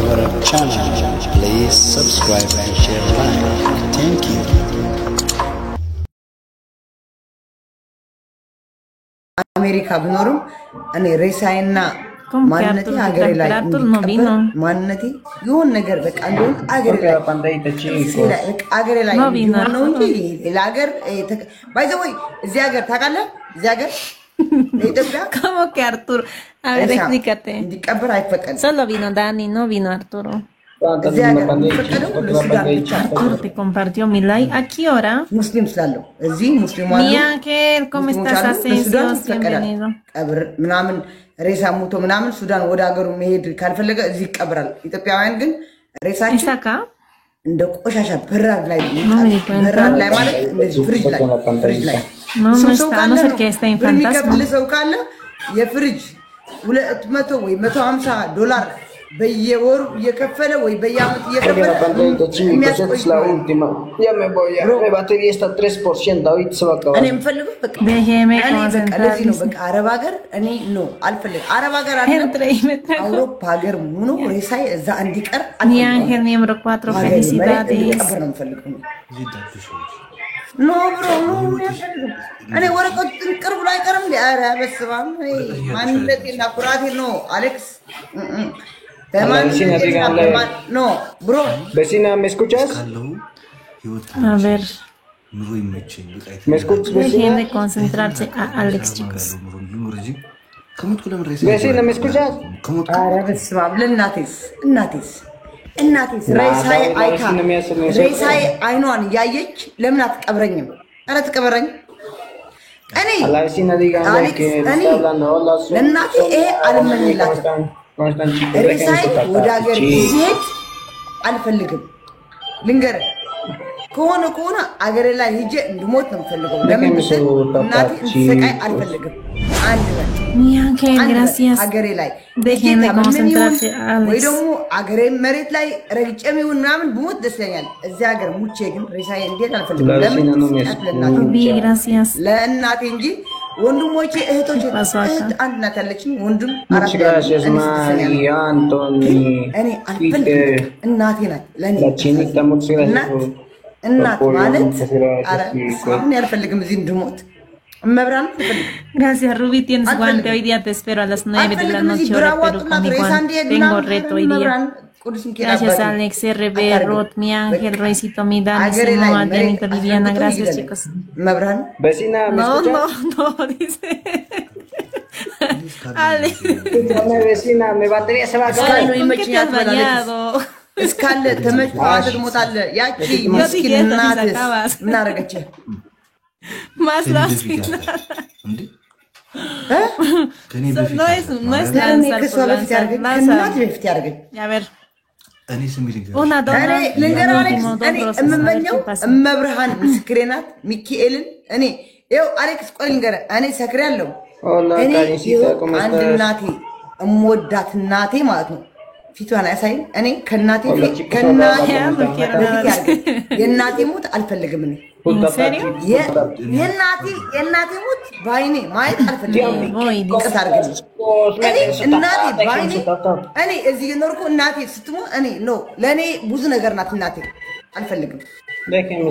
our channel. Please subscribe and share like. Thank you. America binorum ani resaina ማንነቴ ሀገሬ ላይ ማንነቴ ይሁን ነገር በቃ እንደው ሀገሬ ላይ ነው እንጂ ለሀገር ባይ ዘ ወይ እዚህ ሀገር ታውቃለህ እዚህ ሀገር ለኢትዮጵያ como que Arturo a ver explícate እንዲቀበር አይፈቀድም solo vino Dani no vino Arturo Arturo te compartió mi like ¿a qué hora? ሙስሊም ስላለው እዚህ ሙስሊም አሉ Mi Ángel ¿cómo estás Asensio? Bienvenido ቀብር ምናምን ሬሳ ሞቶ ምናምን ሱዳን ወደ ሀገሩ መሄድ ካልፈለገ እዚህ ይቀበራል ኢትዮጵያውያን ግን ሬሳቸው እንደ ቆሻሻ በራድ ላይ ማለት እንደዚህ ፍሪጅ ላይ no está no sé qué está en fantasma ሰው ካለ የፍሪጅ 200 ወይ $150 በየወሩ እየከፈለ ወይ በየአመት እየከፈለ la última ya me voy mi batería está 3% ahorita se va a acabar እኔ የምፈልገው በቃ déjeme concentrar ነው በቃ አረብ ሀገር እኔ ነው አልፈልግም አረብ ሀገር አውሮፓ ሀገር ሙሉ ሬሳይ እዛ እንዲቀር Mi Ángel miembro 4 felicidades no bro no እኔ ወረቀት ቅርብ ላይ ቀርም ዲያራ በስባም ማንነቴና ኩራቴ ነው አሌክስ no, bro. Vecina, ¿me escuchas? A ver. ¿Me escuchas? Dejen de concentrarse a Alex, chicos. Vecina, ¿me escuchas? ሬሳይ አይኗን ያየች ለምን አትቀብረኝም? አረ ትቀበረኝ። እኔ a la vecina díganle que está hablando hola ለእናቴ ይሄ አልመኝላትም ሬሳይ ወደ ሀገር ይሄድ አልፈልግም ልንገር ከሆነ አገሬ ላይ ሄጄ እንድሞት ነው የምፈልገው ለምን እናቴ እንድትሰቃይ አልፈልግም አንድ ነው Mi Ángel gracias ሀገሬ ላይ dejen de concentrarse Alex ወይ ደግሞ አገሬ መሬት ላይ ረግጬም ይሁን ምናምን ብሞት ደስ ይለኛል እዚህ ሀገር ሙቼ ግን ሬሳይ እንዴት አልፈልግም ለምን gracias ለእናቴ እንጂ ወንድሞቼ እህቶቼ አንድ ናት ያለችኝ ወንድም አራት gracias María Anthony እኔ አልፈልግም እናቴ ናት ለኔ la chinita muchas gracias እናት ማለት አረ ምን ያልፈልግም እዚህ እንድሞት መብራን gracias Ruby tienes guante hoy día te espero a las 9 de la noche hora Perú con mi guante tengo reto hoy día gracias Alex RB Ruth mi Ángel Roycito mi Dani Simón Adrianito Viviana gracias chicos መብራን vecina ¿me escuchas? no dice Alex vecina mi batería se va a acabar ¿con qué te has bañado? እስካለ ተመጭቷት ሞታለ ያቺ ምስኪን እናት ምን አረገች más la እንዴ no es lanzar por lanzar እናት በፊት ያርገኝ a ver እኔ ስሚል una dos እመመኘው እመብርሃን ምስክሬ ናት ሚካኤልን እኔ ይኸው አሌክስ ቆይ ልንገርህ እኔ ሰክሬያለሁ እኔ አንድ እናቴ እምወዳት እናቴ ማለት ነው ፊቷን አያሳይ እኔ ከናቴ የናቴ ሞት አልፈልግም እኔ የናቴ ሞት ባይኔ ማየት አልፈልግም እኔ እናቴ ባይኔ እኔ እዚህ ኖርኩ እናቴ ስትሞ እኔ ነው ለኔ ብዙ ነገር ናት እናቴ አልፈልግም déjeme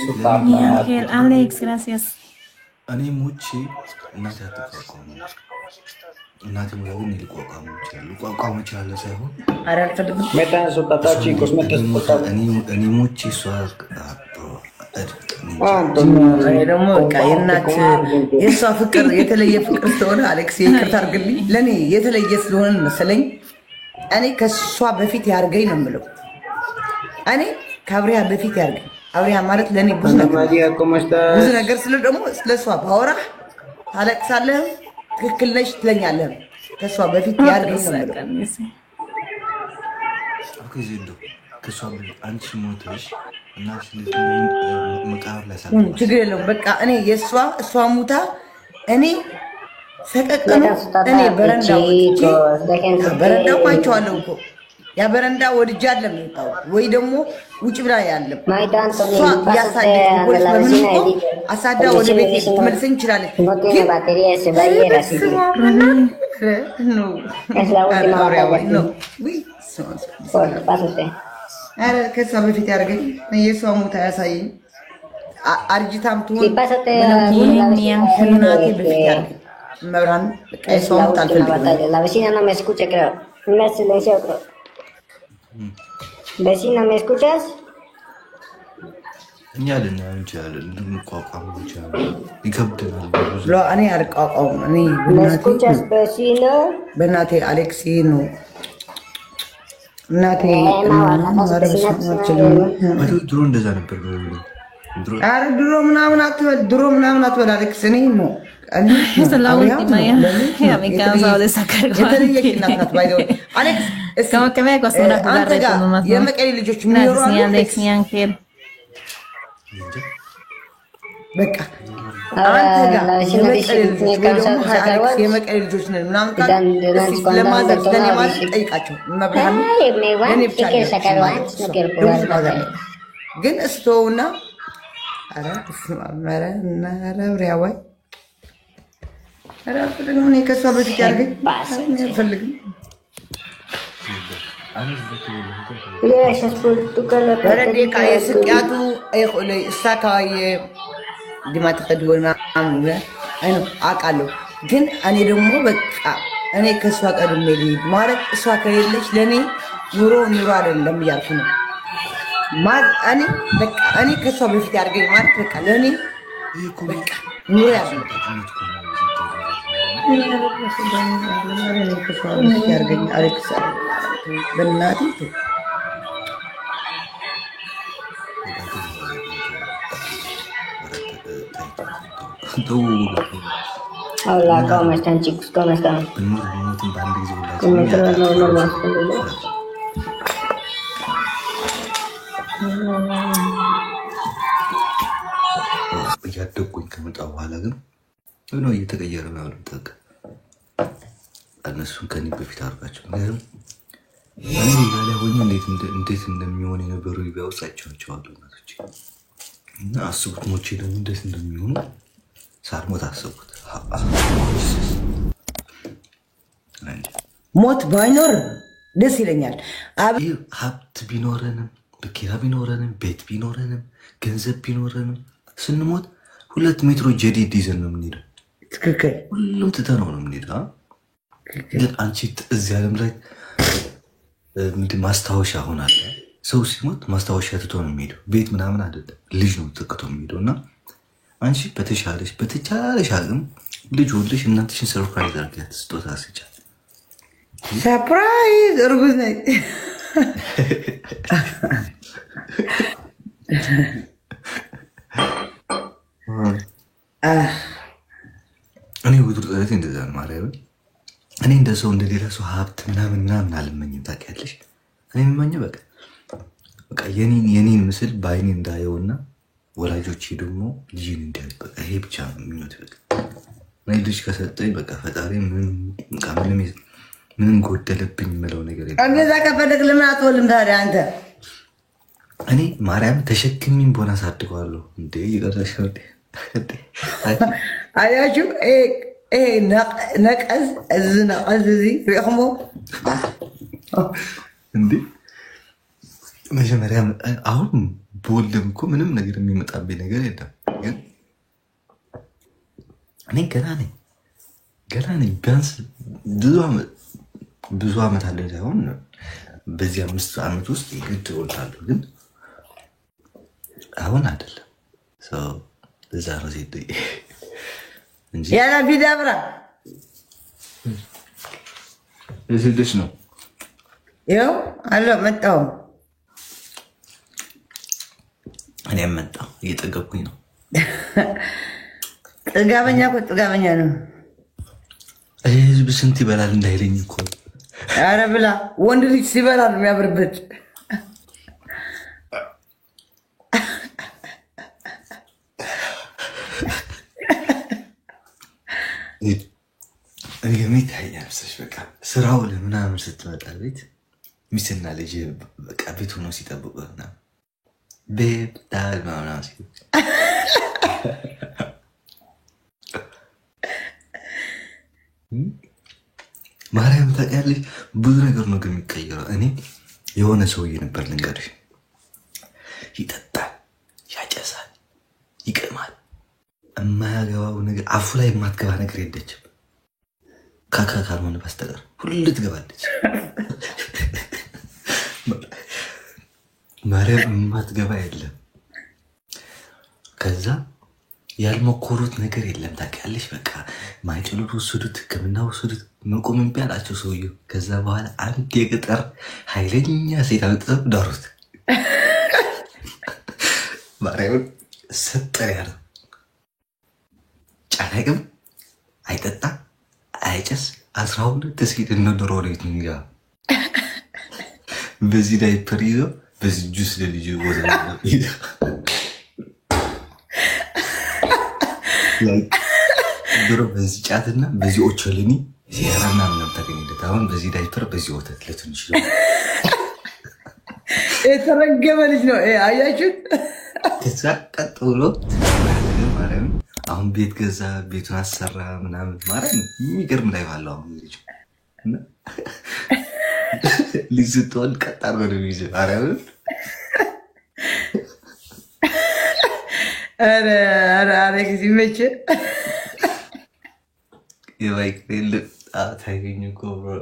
su papá Alex gracias እኔ ሞቼ እናቴ አትቋቋም እናቴ ወላውን ይልቋቋሙ ይችላል ሳይሆን አረ አልፈልግም metan su tata chicos metan su tata እኔ ሞቼ እሷ እኔ ደግሞ በቃ የእናት የእሷ ፍቅር የተለየ ፍቅር ስለሆነ አሌክስ ይቅርታ አድርግልኝ ለኔ የተለየ ስለሆነ መሰለኝ እኔ ከሷ በፊት ያርገኝ ነው የምለው እኔ ከአብሪያ በፊት ያርገኝ አብሪያ ማለት ለኔ ብዙ ነገር ስለ ደግሞ ስለሷ ባወራ ታለቅሳለህ ትክክል ነሽ ትለኛለህ ከሷ በፊት ያርገኝ ነው የምለው ከሷ አንቺ ሞተሽ እናሽ መቃብር ላይ ችግር የለውም በቃ እኔ እሷ ሙታ እኔ ሰቀቀኑ እኔ በረንዳው አይቼዋለሁ እኮ ያ በረንዳ ወድጃ አይደለም የወጣው ወይ ደግሞ ውጭ ብላ ያለ ማይዳን እሷ ያሳደች ፖሊስ በምን አሳዳ ወደ ቤት ትመልሰኝ ይችላል ግን ባትሪያ ሰባየራ ሲዲ ነው es la última batalla ነው ወይ pásate አረ ከሷ በፊት ያርገኝ የሷ ሞታ ያሳይ አርጅታም ትሆን sí pásate እናቴ በፊት ያርገኝ መብራን ቀይሷ ሞታ አልፈልግም la vecina no me escucha creo me silenció creo vecina me escuchas እኛ ልናንቻለን ልንቋቋም እንችላለን ይከብደናል ሎ እኔ አልቋቋም እኔ me escuchas vecino በእናቴ አሌክስ ነው እናቴ ድሮ እንደዛ ነበር አረ ድሮ ምናምን አትበል አሌክስ እኔ ነው Esa es la última ya. Ya me he cansado de sacar Alex, como que me acostumbro a jugar de todo más. Gracias, ni Alex, ni Ángel. በቃ አንተ ጋር የመቀሌ ልጆች ነን ምናምን ለማዘር ለኔ ጠይቃቸው መብራን ግን እስቶውና አረ ማረ ናራብሪያዋይ አረ ፍቅሩን ከሷ በፊት ያርገኝ ፈልግም Gracias por tu calor. በረዴ ካየስቂያቱ አይቆለይ እስታካየ ዲማት ቀድወና አምነ አይኑ አቃለሁ ግን እኔ ደግሞ በቃ እኔ ከሷ ቀድሜ ልሂድ ማለት እሷ ከሌለች ለኔ ኑሮ አይደለም እያልኩ ነው እኔ በቃ እኔ ከሷ በፊት ያርገኝ ማለት በቃ ለኔ በቃ ኑሮ ያርገኝ አሌክስ በእናቴ Hola, ¿cómo están chicos? ¿Cómo están? እያደኩኝ ከመጣ በኋላ ግን ነው እየተቀየረ ነው ተቀ እነሱን ከኔ በፊት አርጋቸው ነገር እኔ ያለ ሆኜ እንዴት እንደሚሆን የነበሩ ይባውሳቸው አሉ እናቶች እና አስቡት ሞቼ ደግሞ እንዴት እንደሚሆኑ ሳልሞት አስቡት ሞት ባይኖር ደስ ይለኛል ሀብት ቢኖረንም በኪራ ቢኖረንም ቤት ቢኖረንም ገንዘብ ቢኖረንም ስንሞት 2 ሜትሮ ጀዲድ ይዘን ነው የምንሄደው ትክክል ሁሉም ትተነው ነው የምንሄደው ግን አንቺ እዚህ ዓለም ላይ ምንድን ማስታወሻ ሆናለ ሰው ሲሞት ማስታወሻ ትቶ ነው የሚሄደው ቤት ምናምን አይደለም ልጅ ነው ተከቶ የሚሄደው እና አንቺ በተቻለሽ አቅም ልጅ ወልደሽ እናትሽን ሰርፕራይዝ አድርጊያት ስጦታ ስጫት ሰርፕራይዝ እርጉዝ ነኝ እኔ ውድርጠት እንደዛ ነው ማርያም እኔ እንደሰው እንደሌላ ሰው ሀብት ምናምን አልመኝም ታውቂያለሽ እኔ የምመኘው በቃ የኔን ምስል በአይኔ እንዳየውና ወላጆቼ ደግሞ ልጅን እንዲያዩ በቃ ይሄ ብቻ ነው ምኞት በቃ እኔ ልጅ ከሰጠኝ በቃ ፈጣሪ ምንም ጎደለብኝ የምለው ነገር የለም እንደዛ ከፈለግ ለምን አትወልም ታዲያ አንተ እኔ ማርያም ተሸክሚም ቦና ሳድገዋለሁ እንዴ ይቀርሽ እንዴ አያችሁ ነቀዝ እዚህ ሪእኽሞ እንዴ መጀመሪያ አሁን በወልድም እኮ ምንም ነገር የሚመጣብኝ ነገር የለም ግን እኔ ገና ነኝ ቢያንስ ብዙ ዓመት አለ ሳይሆን በዚህ 5 ዓመት ውስጥ ግድ እወልዳለሁ ግን አሁን አይደለም እዛ ነው ሴት እንጂ ያላ ቢዳብራ እዚህ ነው ይኸው አለ መጣው እኔ መጣው እየጠገብኩኝ ነው ጥጋበኛ ነው ህዝብ ስንት ይበላል እንዳይለኝ እኮ ኧረ ብላ ወንድ ልጅ ሲበላ ነው የሚያብርበት የሚታያል በቃ ስራው ለምናምን ስትመጣ ቤት ሚስትና ልጅ በቃ ቤት ሆኖ ሲጠብቁ ቤብ ዳድ ምናምን ሲሉ ማርያም ታውቂያለሽ፣ ብዙ ነገር ነው ግን የሚቀየረው። እኔ የሆነ ሰውዬ ነበር ልንገርሽ፣ ይጠጣል፣ ያጨሳል፣ ይቅማል፣ የማያገባው ነገር አፉ ላይ የማትገባ ነገር የለችም ካካ ካልሆነ በስተቀር ሁሉ ትገባለች። ማርያም የማትገባ የለም። ከዛ ያልሞከሩት ነገር የለም ታውቂያለሽ። በቃ ማይጭሉት ወሰዱት፣ ሕክምና ወሰዱት፣ መቆም እምቢ አላቸው ሰውየው። ከዛ በኋላ አንድ የገጠር ኃይለኛ ሴት አምጥተው ዳሩት። ማርያምን ሰጠር ያለ ጫት አይቅም፣ አይጠጣ፣ አይጨስ 12 ሴት እነ ዶሮ ቤት እንጃ በዚህ ዳይፐር ይዘው በዚህ ጁስ ለልጅ ወዘ ድሮ በዚህ ጫትና በዚህ ኦቾሊኒ ሲራና ምንም ተገኝለት። አሁን በዚህ ዳይፐር በዚህ ወተት ለትንሽ የተረገመ ልጅ ነው አያችሁት? ከዛ ቀጥ ብሎ ማርያም አሁን ቤት ገዛ፣ ቤቱን አሰራ ምናምን። ማርያም የሚገርም ላይ ባለው አሁን ልጅ ስትወልድ ቀጥ አድርጎ ነው የሚይዘው። ማርያም ኧረ አሌክስ ይመችህ። የባይክ ልጥ ታገኙ እኮ ብሮ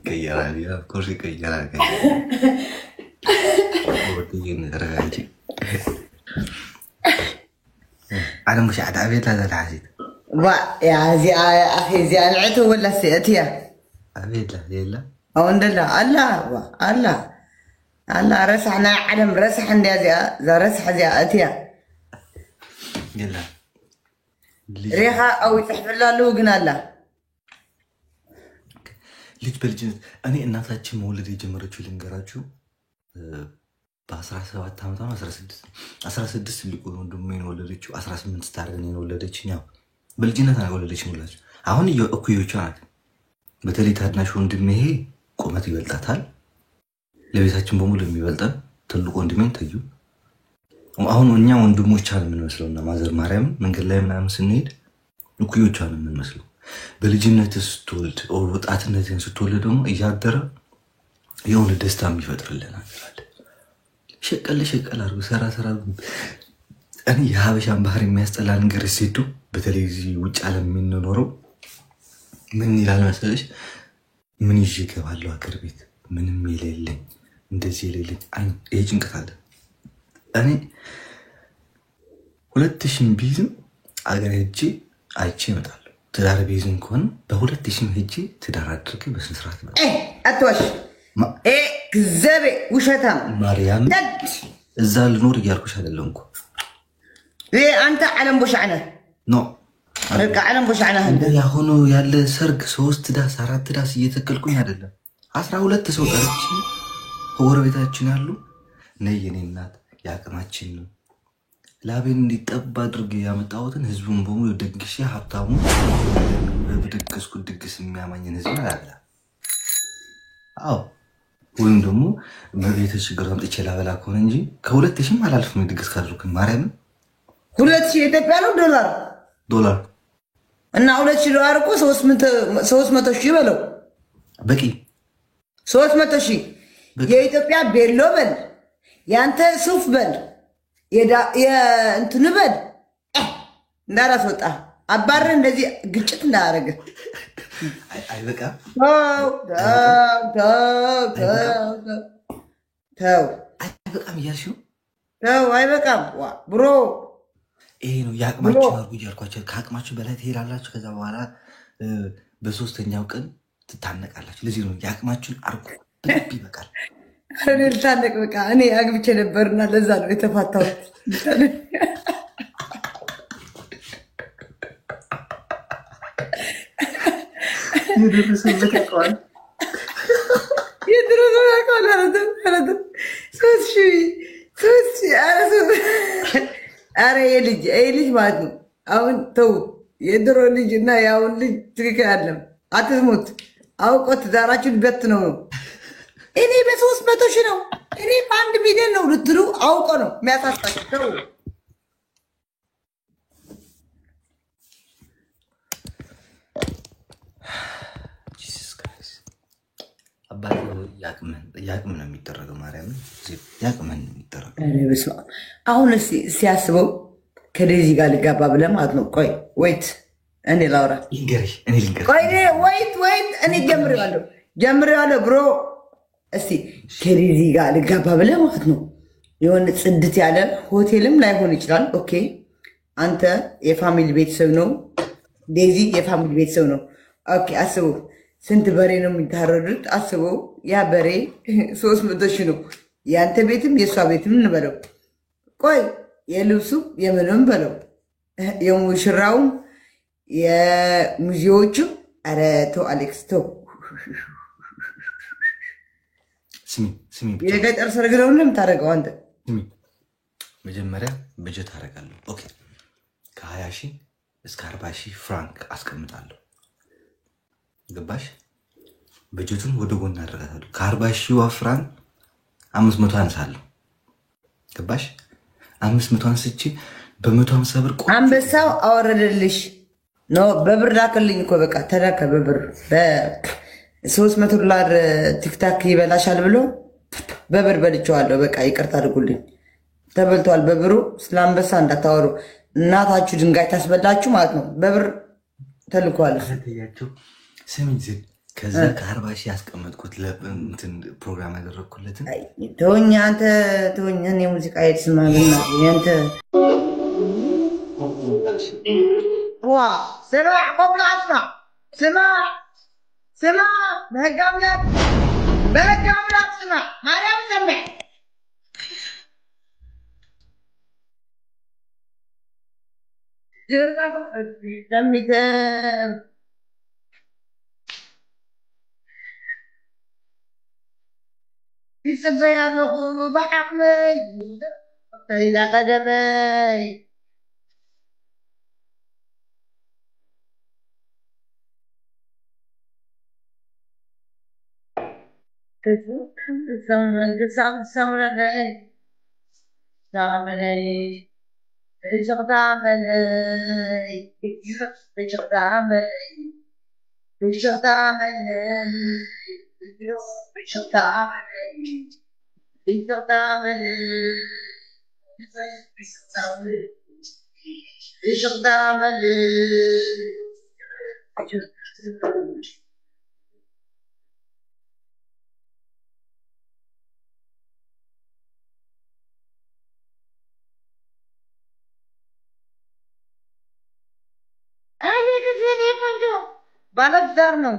ይቀየራል። ኮርስ ይቀየራል። أنا مش عاد أبيت لا العزيز. يا زي أخي زي العتو ولا سيأتيا؟ أبيت لا. أو لا الله رسحنا عدم رسح عندي زي رسح زي أتيا. يلا. ريحة أو تحفل له لوجنا لا. ليش بالجنس؟ أنا الناس مولدي جمرة شو لينجراجو. በ17 ዓመቷ 16 ሊቆኑ እንደምን ወለደችው 18 ስታርገን የወለደችኝ ያው በልጅነት አወለደች ሙላች። አሁን እኩዮቿ ናት። በተለይ ታናሽ ወንድሜ ይሄ ቁመት ይበልጣታል። ለቤታችን በሙሉ የሚበልጣን ትልቁ ወንድሜን ተዩ። አሁን እኛ ወንድሞች አለ ምን መስለውና ማዘር ማርያም መንገድ ላይ ምናምን ስንሄድ እኩዮቿ ነው ምን መስለው። በልጅነት ስትወልድ ወጣትነትን ስትወልድ ደግሞ እያደረ የሆነ ደስታ የሚፈጥርልን ነገር አለ። ሸቀል አርጉ ሰራ እኔ የሀበሻን ባህር የሚያስጠላ ነገር ሲዱ በተለይ እዚህ ውጭ ዓለም የምንኖረው ምን ይላል መሰለሽ? ምን ይዤ እገባለሁ አገር ቤት ምንም የሌለኝ እንደዚህ የሌለኝ ይሄ ጭንቀት አለ። እኔ 2000 ቢዝም አገር ሄጄ አይቼ እመጣለሁ። ትዳር ቢዝም ከሆነ በ2000 ሄጄ ትዳር አድርጌ በስነ ስርዓት ነው። አትዋሽ كذابة وشتم مريم እዛ ልኖር እያልኩሽ አይደለም እኮ ليه انت علم بوشعنا ኖ አልካ علم بوشعنا هذا ያሁኑ ያለ ሰርግ 3 ዳስ 4 ዳስ እየተከልኩኝ አይደለም 12 ሰው ጠርቼ ጎረቤታችን ያሉ ነይ የኔ እናት ያቀማችን ነው ላቤን እንዲጠባ አድርጌ ያመጣሁትን ህዝቡን በሙሉ ደግሼ ሀብታሙ በድግስኩ ድግስ የሚያማኝን ህዝብ አላላ አዎ ወይም ደግሞ በቤተሽ ችግር አምጥቼ ላበላ ከሆነ እንጂ ከ2000 አላልፍም ድግስ ካድሩክ ማርያም 2000 ኢትዮጵያ ነው ዶላር እና 2000 ዶላር እኮ 300,000 በለው በቂ 300,000 የኢትዮጵያ ቤሎ በል ያንተ ሱፍ በል የእንትን በል እንዳራስወጣ አባረ እንደዚህ ግጭት እንዳያረገ አይ በቃ ተው አይ በቃም እያልሽው ተው አይ በቃም ብሮ ይሄ ነው ያቅማችሁ አርጉ ይልኳችሁ ከአቅማችሁ በላይ ትሄዳላችሁ ከዛ በኋላ በሶስተኛው ቀን ትታነቃላችሁ ለዚህ ነው ያቅማችሁን አርጉ ይበቃል እኔ ልታነቅ በቃ እኔ አግብቼ ነበርና ለዛ ነው የተፋታሁት ኧረ ይሄ ልጅ ማለት ነው። አሁን ተውት። የድሮ ልጅ እና የአሁን ልጅ ትክክል አለም። አትስሙት። አውቆ ትዳራችሁን በት ነው። እኔ በ300,000 ነው እኔ በ1 ሚሊዮን ነው ልትሉ አውቆ ነው የሚያሳስታችሁ። ተው አባቴ ያቅም ነው የሚደረገው። ማርያምን ያቅምን ነው የሚደረገው። አሁን ሲያስበው ከዴዚ ጋር ልጋባ ብለህ ማለት ነው። ቆይ ወይት እኔ ላውራ ወይት እኔ ጀምሬዋለሁ ብሮ። እስቲ ከዴዚ ጋር ልጋባ ብለህ ማለት ነው። የሆነ ጽድት ያለ ሆቴልም ላይሆን ይችላል። ኦኬ አንተ የፋሚሊ ቤተሰብ ነው፣ ዴዚ የፋሚሊ ቤተሰብ ነው። ኦኬ አስበው ስንት በሬ ነው የሚታረዱት? አስበው ያ በሬ 300,000 ነው። ያንተ ቤትም የእሷ ቤትም እንበለው። ቆይ የልብሱ የምንም በለው የሙሽራውም የሚዜዎቹ። ኧረ ተው አሌክስ ተው። የገጠር ሰርግ ነው የምታደርገው አንተ። መጀመሪያ በጀት አደርጋለሁ። ኦኬ ከ20,000 እስከ 40,000 ፍራንክ አስቀምጣለሁ። ገባሽ? በጀቱን ወደ ጎን አደርጋታለሁ። ከ40,000 ፍራንክ 500 አንሳለሁ። ገባሽ? 500 አንስቼ በ150 ብር አንበሳው አወረደልሽ ነው። በብር ላክልኝ እኮ በቃ ተላከ በብር $300 ቲክታክ ይበላሻል ብሎ በብር በልቼዋለሁ። በቃ ይቅርታ አድርጉልኝ። ተበልቷል በብሩ። ስለ አንበሳ እንዳታወሩ። እናታችሁ ድንጋይ ታስበላችሁ ማለት ነው። በብር ተልኳል። ስሚኝ ዝም ከዛ ከ40,000 ያስቀመጥኩት ለእንትን ፕሮግራም ያደረግኩለትን ተወኝ አንተ ተወኝ። እኔ ሙዚቃ የትስማ ብና ያንተ ዋ ስማዕ ቆብላ ስማ በህግ አምላክ ስማ ማርያም ሰምዕ ሰሚተም يسبي هذا بحقي إلى قدمي ባለትዳር ነው።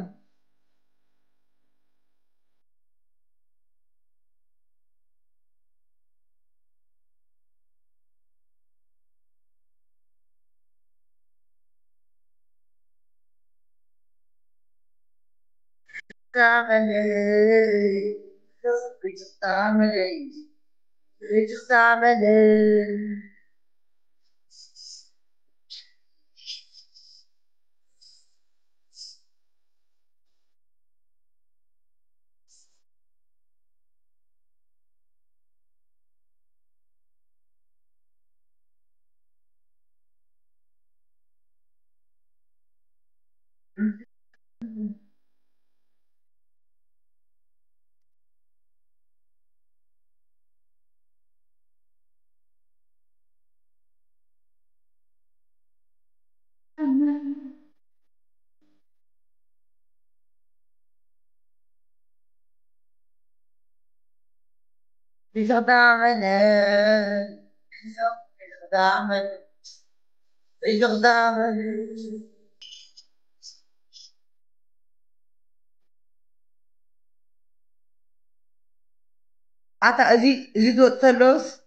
أتا أزي زود ثلوس